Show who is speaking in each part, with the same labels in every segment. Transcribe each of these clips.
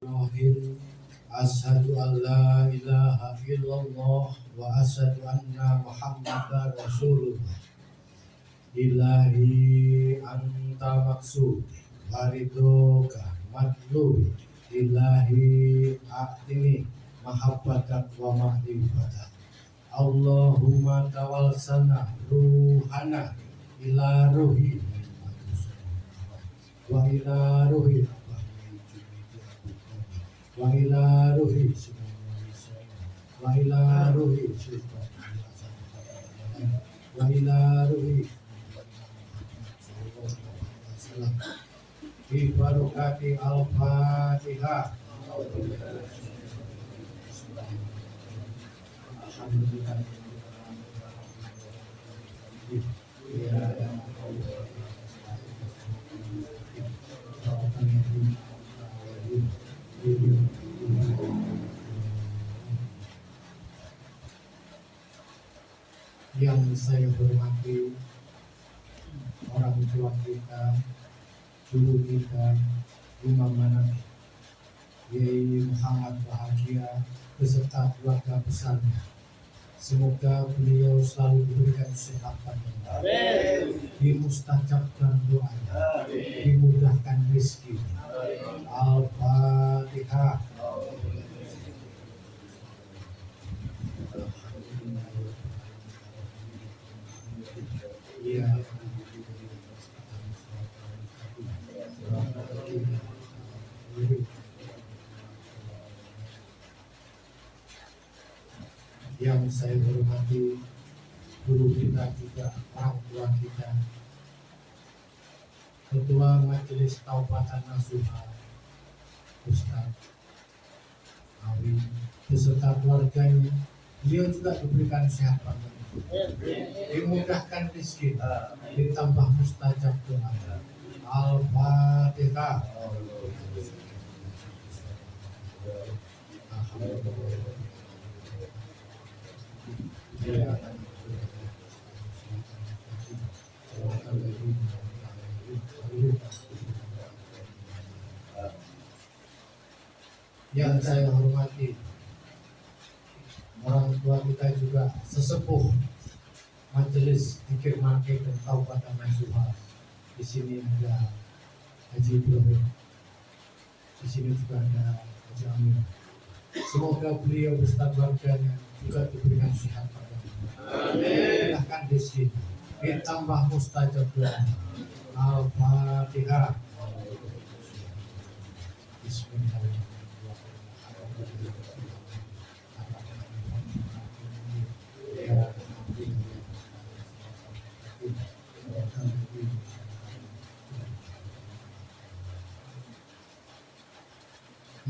Speaker 1: Bismillahirrahmanirrahim. Asyhadu an la ilaha illallah wa asyhadu anna Muhammadar Rasulullah. Ilahi anta maksud waridoka matlubi. Ilahi a'tini mahabbatak wa ma'rifatak. Allahumma tawalsana ruhana ila ruhi wa ila ruhi wa ila ruhi wa ila ruhi wa ila ruhi bi barokati al-Fatihah. Alhamdulillah. Yang saya hormati orang tua kita, guru kita, Imam Manaf Yai Muhammad Bahagia beserta keluarga besarnya. Semoga beliau selalu diberikan kesehatan, dimustajabkan doanya, dimudahkan rezeki. Al-Fatihah. Ya. Yang saya hormati guru kita juga, orang tua kita, Ketua Majelis Kabupaten Nasuha Ustaz Awi beserta keluarganya. Beliau juga diberikan kesehatan, dimudahkan rezeki, ditambah mustajab doa. Al-Fatihah. Yang saya hormati orang tua kita juga, sesepuh Majelis Zikir Market dan Kabupaten Nasuha. Di sini ada Haji Ibrahim, di sini juga ada Haji Amir. Semoga beliau beserta keluarganya juga diberikan sehat pada dimudahkan rezeki, ditambah mustajab doa. Al-Fatihah. Bismillahirrahmanirrahim.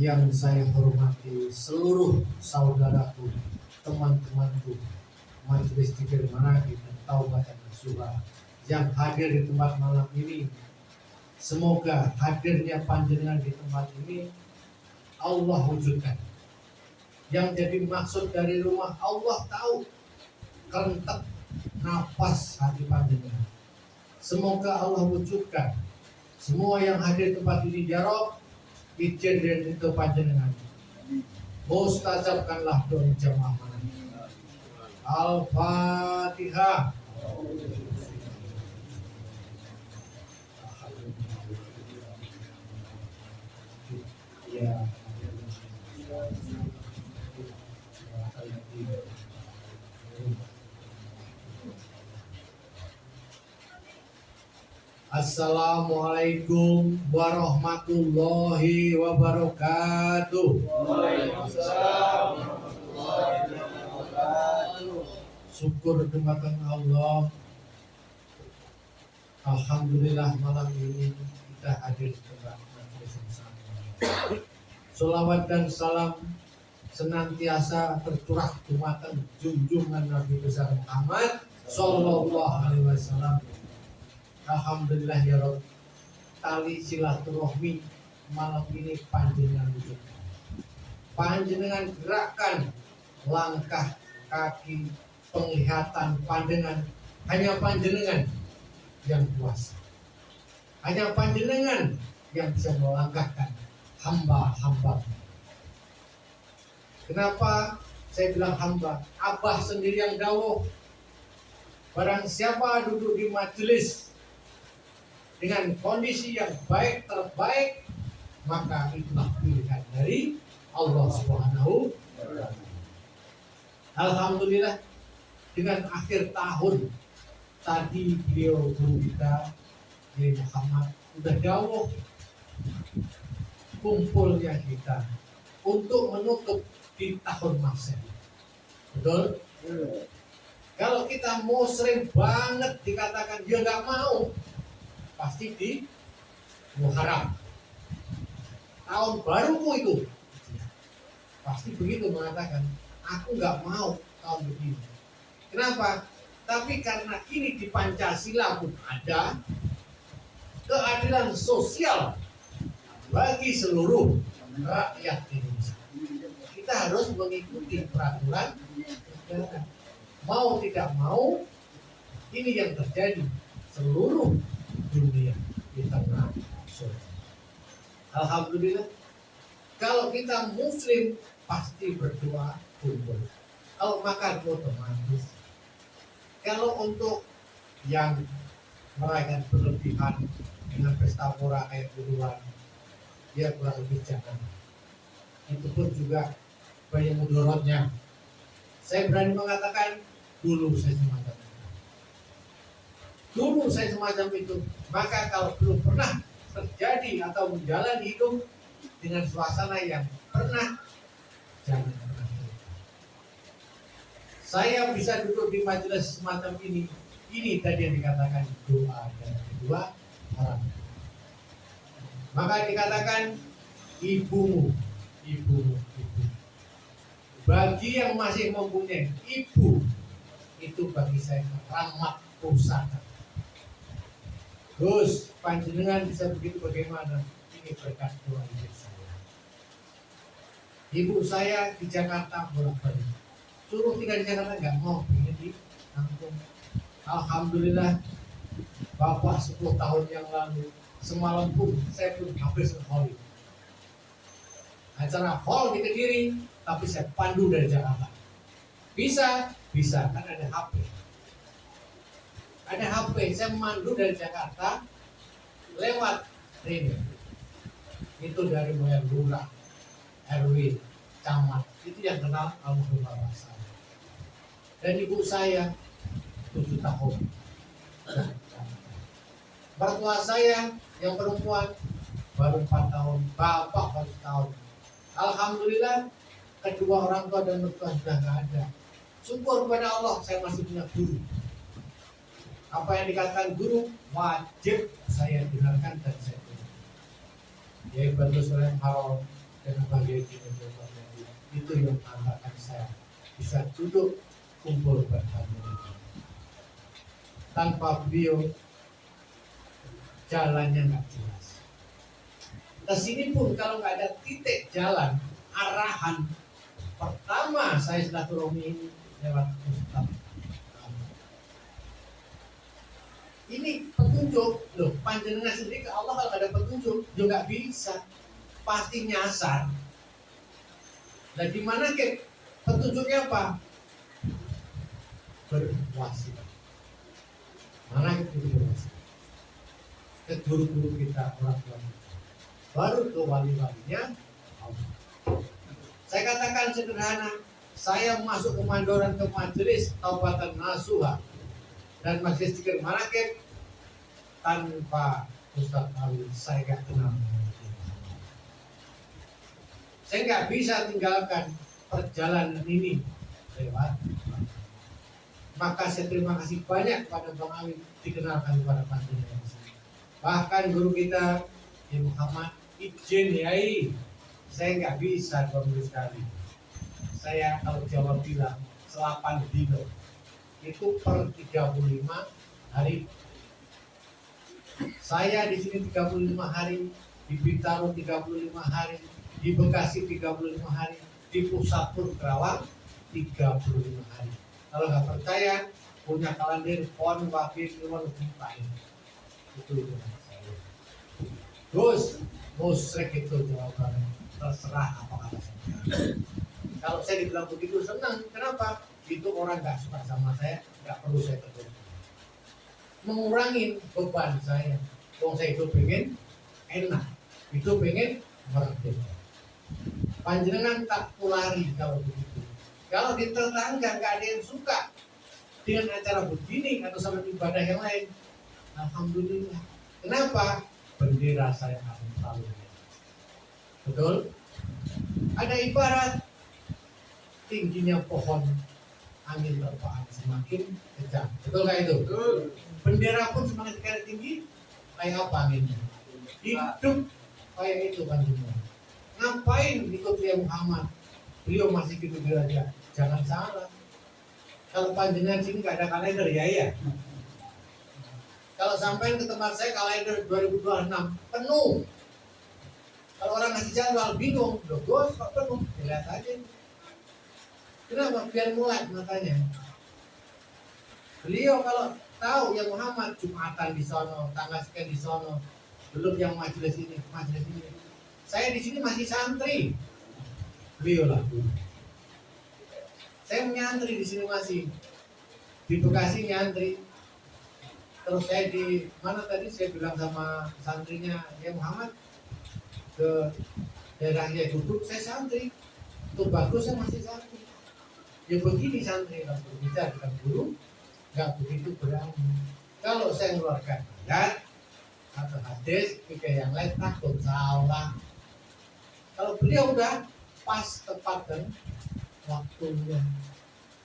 Speaker 1: Yang saya hormati seluruh saudaraku, teman-temanku, Majelis Zikir Manaqib dan Kabupaten Nasuha yang hadir di tempat malam ini. Semoga hadirnya panjenengan di tempat ini Allah wujudkan. Yang jadi maksud dari rumah Allah tahu kerentek nafas hati panjenengan. Semoga Allah wujudkan. Semua yang hadir di tempat ini ya Rabb, izin dan itu panjenengan. Mustajabkanlah doa jamaah malam. Al-Fatihah. Ya. Assalamualaikum warahmatullahi wabarakatuh.
Speaker 2: Waalaikumsalam warahmatullahi wabarakatuh.
Speaker 1: Syukur kepada Allah. Alhamdulillah malam ini kita hadir di tempat majelis bersama. Sholawat dan salam senantiasa tercurah dumateng junjungan Nabi besar Muhammad Sallallahu Alaihi Wasallam. Alhamdulillah ya Rabb, tali silaturahmi malam ini panjenengan wujudkan. Panjenengan gerakkan langkah kaki, penglihatan panjenengan. Hanya panjenengan yang kuasa. Hanya panjenengan yang bisa melangkahkan hamba-hamba. Kenapa saya bilang hamba? Abah sendiri yang dawuh, barang siapa duduk di majelis dengan kondisi yang baik terbaik, maka itulah pilihan dari Allah Subhanahu wa Ta'ala. Alhamdulillah, dengan akhir tahun tadi beliau guru kita Kiai Muhammad udah dawuh kumpulnya kita untuk menutup di tahun Masehi. Betul? Kalau kita mau sering banget dikatakan dia nggak mau, pasti di Muharram, tahun baruku itu, pasti begitu mengatakan, aku nggak mau tahun begini. Kenapa? Tapi karena ini di Pancasila pun ada keadilan sosial bagi seluruh rakyat Indonesia. Kita harus mengikuti peraturan negara. Mau tidak mau, ini yang terjadi seluruh dunia di tengah sosial. Alhamdulillah, kalau kita Muslim pasti berdoa kumpul. Kalau makan otomatis. Kalau untuk yang merayakan berlebihan dengan pesta pora kayak duluan, dia kurang lebih jangan. Itu pun juga banyak mudorotnya. Saya berani mengatakan dulu saya semacam itu. Dulu saya semacam itu. Maka kalau belum pernah terjadi atau menjalani hidup dengan suasana yang pernah, jangan pernah. Saya bisa duduk di majelis semacam ini. Ini tadi yang dikatakan doa dan kedua haram. Maka dikatakan ibumu. Bagi yang masih mempunyai ibu, itu bagi saya rahmat pusaka. Terus panjenengan bisa begitu bagaimana? Ini berkat doa ibu saya. Ibu saya di Jakarta bolak-balik. Suruh tinggal di Jakarta nggak mau, pengen di Lampung. Alhamdulillah, Bapak 10 tahun yang lalu semalam pun saya pun habis hall. Acara hall di Kediri, tapi saya pandu dari Jakarta. Bisa, kan ada HP. Ada HP, saya mandu dari Jakarta lewat ini. Itu dari mulai lurah, RW, camat, itu yang kenal almarhum bapak saya. Dan ibu saya 7 tahun. Mertua saya yang perempuan baru 4 tahun, bapak baru tahun. Alhamdulillah, kedua orang tua dan mertua sudah nggak ada. Syukur kepada Allah, saya masih punya guru. Apa yang dikatakan guru wajib saya dengarkan dan saya dengar. Ya bantu surah Haram dan bagian itu yang mengantarkan saya bisa duduk kumpul bersama. Tanpa beliau jalannya nggak jelas. Kesini pun kalau nggak ada titik jalan, arahan pertama saya silaturahmi ini lewat Ustaz. Ini petunjuk loh, panjenengan sendiri ke Allah kalau nggak ada petunjuk juga bisa, pasti nyasar. Nah di mana ke petunjuknya apa? Berwasi. Mana kita berwasi? Ke guru-guru kita, orang tua kita. Baru ke wali-walinya Allah. Saya katakan sederhana, saya masuk ke Mandoran ke majelis Taubatan Nasuha dan majelis Zikir Manaqib tanpa Ustaz Ali saya gak kenal. Saya nggak bisa tinggalkan perjalanan ini lewat. Maka saya terima kasih banyak kepada Bang Ali dikenalkan kepada panjenengan. Bahkan guru kita Kiai Muhammad izin Yai, saya nggak bisa 2 minggu sekali. Saya kalau Jawa bilang selapan dino itu per 35 hari. Saya di sini 35 hari, di Bintaro 35 hari, di Bekasi 35 hari, di Pusat pun Kerawang 35 hari. Kalau nggak percaya, punya kalender pon wakil ilmuwan itu. Terus musrik itu jawabannya. Terserah apa kata saya. Kalau saya dibilang begitu senang, kenapa? Itu orang nggak suka sama saya, nggak perlu saya tegur. Mengurangi beban saya. Wong saya itu pengen enak, itu pengen merdeka. Panjenengan tak kulari kalau begitu. Kalau di tetangga nggak ada yang suka dengan acara begini atau sama ibadah yang lain, alhamdulillah. Kenapa? Bendera saya akan selalu. Betul? Ada ibarat tingginya pohon, angin terpaan semakin kencang. Betul nggak itu?
Speaker 2: Betul.
Speaker 1: Bendera pun semakin sekali tinggi, kayak apa anginnya? Hidup kayak itu kan semua. Ngapain ikut dia Muhammad? Beliau masih gitu aja. Jangan salah. Kalau panjenengan sini nggak ada kalender ya iya. Kalau sampai ke tempat saya kalender 2026 penuh. Kalau orang ngasih jadwal bingung, loh bos kok penuh? Lihat aja. Kenapa? Biar mulai matanya. Beliau kalau tahu yang Muhammad Jumatan di sono, tanggal sekian di sono, belum yang majelis ini. Saya di sini masih santri. Beliau lah. Saya nyantri di sini masih di Bekasi nyantri. Terus saya di mana tadi saya bilang sama santrinya ya Muhammad ke daerahnya duduk saya santri. Itu bagus saya masih santri. Ya begini santri kalau berbicara dengan guru nggak begitu berani. Kalau saya mengeluarkan ayat atau hadis pikir yang lain takut salah. Kalau beliau udah pas tepat dan waktunya.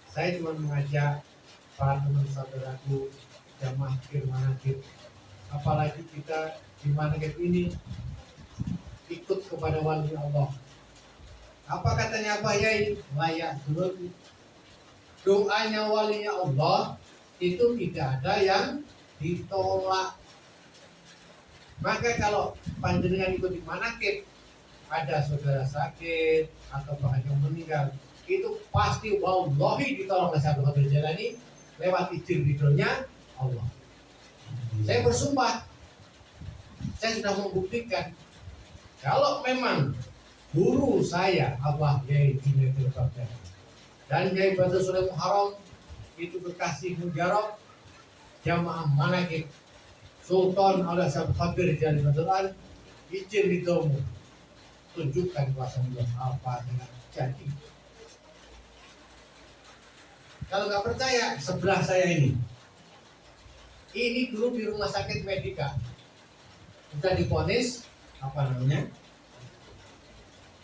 Speaker 1: Saya cuma mengajak para teman saudaraku jamaah manaqib, apalagi kita di manaqib ini ikut kepada wali Allah. Apa katanya Pak Yai? Layak dulu. Doanya walinya Allah itu tidak ada yang ditolak. Maka kalau panjenengan ikut di manaqib, ada saudara sakit atau bahkan yang meninggal, itu pasti wallahi ditolong oleh Syekh Abdul Qadir Jailani lewat izin ridhonya Allah. Saya bersumpah, saya sudah membuktikan kalau memang guru saya Abah Yai Junaidy Al-Baghdadi dan Yai Badrul Sulaiman Muharram itu Bekasi Mujarab jamaah manaqib Sultan oleh Syekh Abdul Qadir Jailani Badruan izin ridhomu, tunjukkan kuasa Allah apa dengan jadi. Kalau nggak percaya, sebelah saya ini dulu di rumah sakit Medika, sudah divonis apa namanya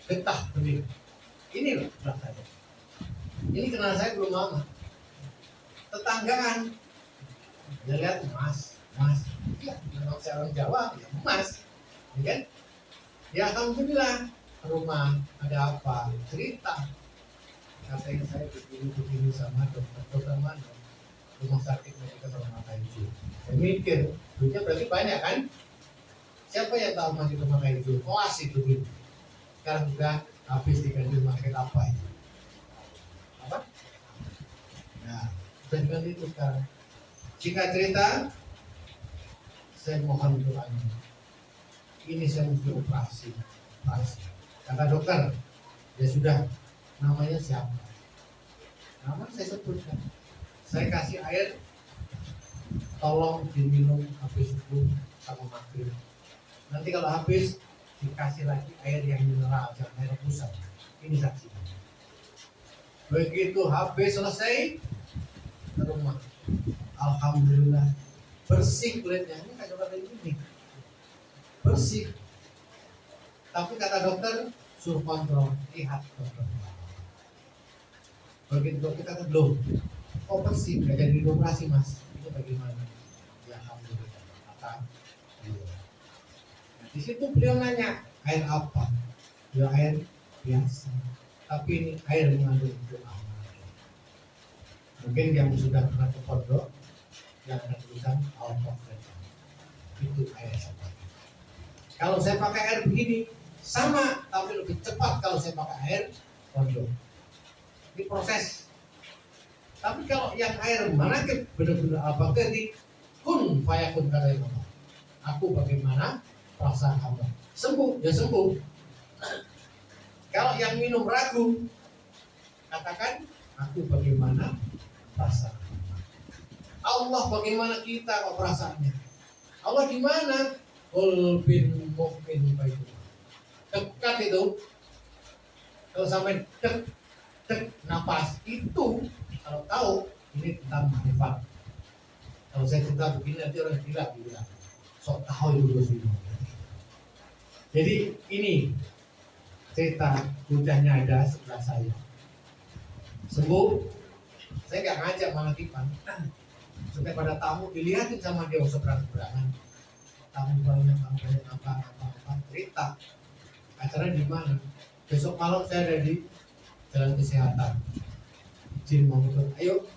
Speaker 1: getah benih. Ini loh sebelah saya. Ini kenal saya belum lama. Tetanggaan, dia lihat mas, ya, memang saya orang Jawa, ya mas, ya kan? Ya alhamdulillah, rumah ada apa? Cerita. Katanya saya begini sama dokter mana rumah sakit Medika Permata Hijau. Saya mikir, duitnya berarti banyak kan? Siapa yang tahu masih Permata Hijau? Kelas itu dulu. Sekarang juga habis diganti rumah sakit apa itu? Apa? Nah, sudah diganti itu sekarang. Singkat cerita, saya mohon doanya. Ini saya mesti operasi. Kata dokter, ya sudah, namanya siapa? Nama saya sebutkan. Saya kasih air, tolong diminum habis subuh sama maghrib. Nanti kalau habis dikasih lagi air yang mineral, jangan air rebusan. Ini saksi. Begitu habis selesai ke rumah, alhamdulillah bersih kulitnya. Ini kayak dokter ini bersih. Tapi kata dokter suruh kontrol, lihat dokter. Begitu dokter kata belum, kok bersih, nggak jadi dioperasi mas, itu bagaimana? Ya alhamdulillah, kata beliau. Di situ beliau nanya, air apa? Ya air biasa, tapi ini air mengandung doa. Mungkin yang sudah pernah ke pondok, yang ada tulisan Al-Fatihah, itu air apa? Kalau saya pakai air begini, sama, tapi lebih cepat kalau saya pakai air pondok. Ini proses. Tapi kalau yang air manaqib benar-benar Al-Baghdadi kun fayakun kata Allah. Aku bagaimana perasaan hamba. sembuh, ya sembuh. Kalau yang minum ragu, katakan, aku bagaimana perasaan. Allah bagaimana kita kok perasaannya. Allah di mana? Qalbin mu'min baitu. Dekat itu. Kalau sampai dek napas itu, kalau tahu ini tentang makrifat. Kalau saya cerita begini nanti orang gila bilang, sok tahu itu terus ini. Jadi ini cerita bocahnya ada sebelah saya. Sembuh, saya nggak ngajak malah kipan. Sampai pada tamu dilihatin sama dia seberang-seberangan. Tamu banyak apa cerita. Acara di mana? Besok malam saya ada di Jalan Kesehatan. Izin mau ikut, ayo.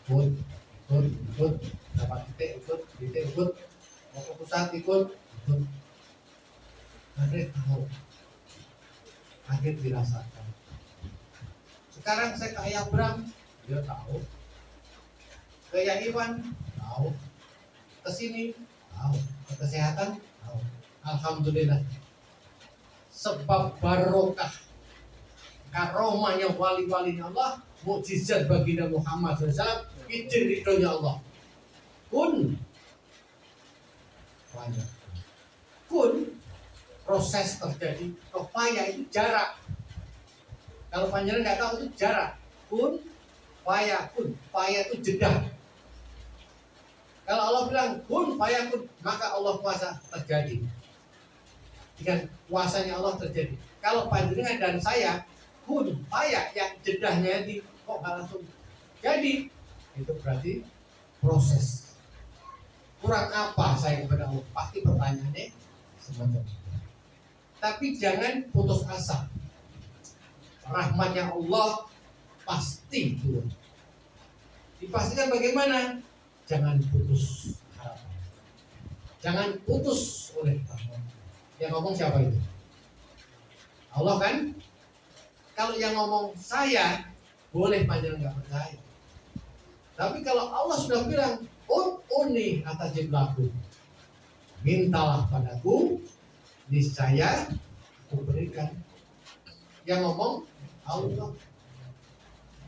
Speaker 1: Ikut. Dapat titik ikut. Mau ke pusat ikut. Nanti tahu. Akhir dirasakan. Sekarang saya ke Ayah Bram, dia tahu. Ke Ayah Iwan, tahu. Ke sini, tahu. Ke kesehatan, tahu. Alhamdulillah. Sebab barokah karomahnya wali-walinya Allah, mukjizat baginda Muhammad SAW, izin ridhonya Allah. Kun banyak. Kun proses terjadi, upaya itu jarak. Kalau panjenengan nggak tahu itu jarak. Kun, paya itu jeda. Kalau Allah bilang kun, maka Allah kuasa terjadi. Dengan kuasanya Allah terjadi. Kalau panjenengan dan saya kun, paya yang jedahnya di kok nggak langsung jadi, itu berarti proses. Kurang apa saya kepada Allah? Pasti pertanyaannya semacam itu. Tapi jangan putus asa. Rahmatnya Allah pasti turun. Dipastikan bagaimana? Jangan putus harapan. Jangan putus oleh rahmat. Yang ngomong siapa itu? Allah kan? Kalau yang ngomong saya, boleh panjenengan nggak percaya. Tapi kalau Allah sudah bilang, Uni atajib laku, mintalah padaku, niscaya aku berikan. Yang ngomong Allah.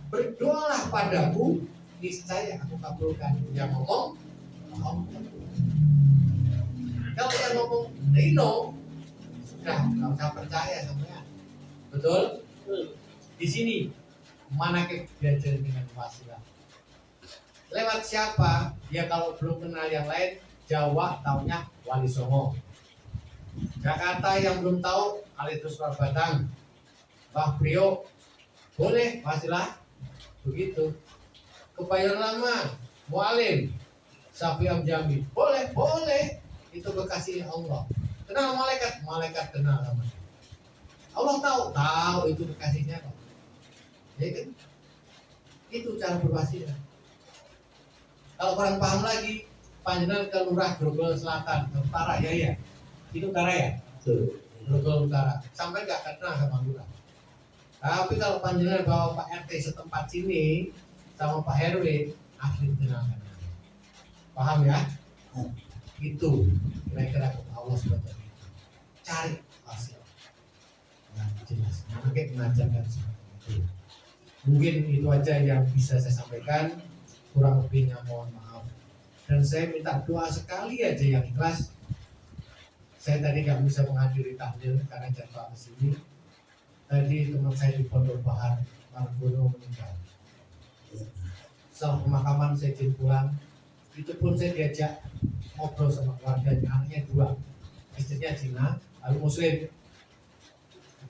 Speaker 1: Berdoalah padaku, niscaya aku kabulkan. Yang ngomong Allah. Kalau yang ngomong Rino, sudah nggak usah percaya sama. Betul? Di sini manakib belajar dengan wasilah. Lewat siapa? Ya kalau belum kenal yang lain, Jawa taunya Wali Songo. Jakarta yang belum tahu Alitus Batang, Mbah Priok, boleh wasilah begitu. Kebayoran Lama, Mualim, Safi Amjami, boleh. Itu kekasih Allah. Kenal malaikat kenal sama. Allah tahu itu kekasihnya kok. Ya kan? Itu cara berwasilah. Kalau kurang paham lagi, panjenengan ke Lurah Grogol Selatan, ke Utara ya. Itu Utara ya? Grogol Utara. Sampai nggak kenal sama Lurah. Tapi kalau panjenengan bawa Pak RT setempat sini sama Pak RW, asli kenal. Paham ya? Itu kira-kira Allah SWT. Cari hasil. Nah, jelas. Makanya mengajarkan seperti itu. Mungkin itu aja yang bisa saya sampaikan. Kurang lebihnya mohon maaf. Dan saya minta doa sekali aja yang ikhlas. Saya tadi nggak bisa menghadiri tahlil karena jadwal ke sini. Tadi teman saya di Pondok Bahar, Margono meninggal. Setelah pemakaman saya izin pulang. Itu pun saya diajak ngobrol sama keluarganya, anaknya 2, istrinya Cina, lalu Muslim.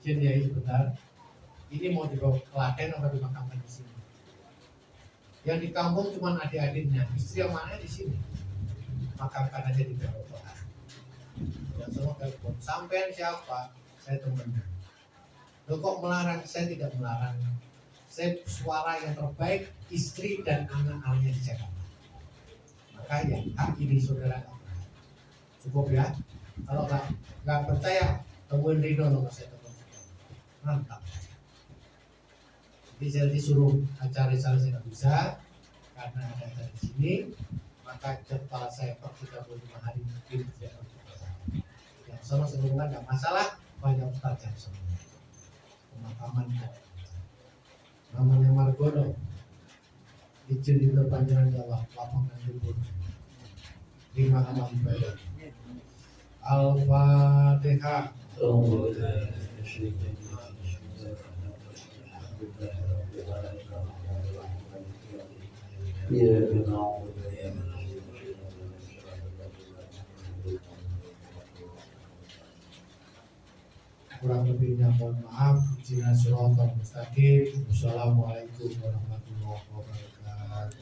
Speaker 1: Izin ya sebentar. Ini mau dibawa ke Klaten atau dimakamkan di sini? Yang di kampung cuma adik-adiknya, istri yang mana di sini? Makamkan aja di Pondok Bahar. Yang semua telepon. Sampai siapa? Saya temennya. Loh kok melarang? Saya tidak melarang. Saya suara yang terbaik, istri dan anak-anaknya di Jakarta. Makanya hak ini saudara cukup ya. Kalau nggak percaya, temuin Rino nomor saya telepon. Mantap. Jadi saya disuruh acara saya nggak bisa karena ada acara di sini. Maka jadwal saya per 35 hari mungkin tidak. Yang sama sebenarnya nggak masalah, banyak tajam sebenarnya. Pemakaman namanya Margono, izin di panjangan Jawa, lapangan kubur, 5 amal ibadah. Al-Fatihah. Kurang lebihnya mohon maaf. Ihdinas siratal mustaqim. Wassalamualaikum warahmatullahi wabarakatuh.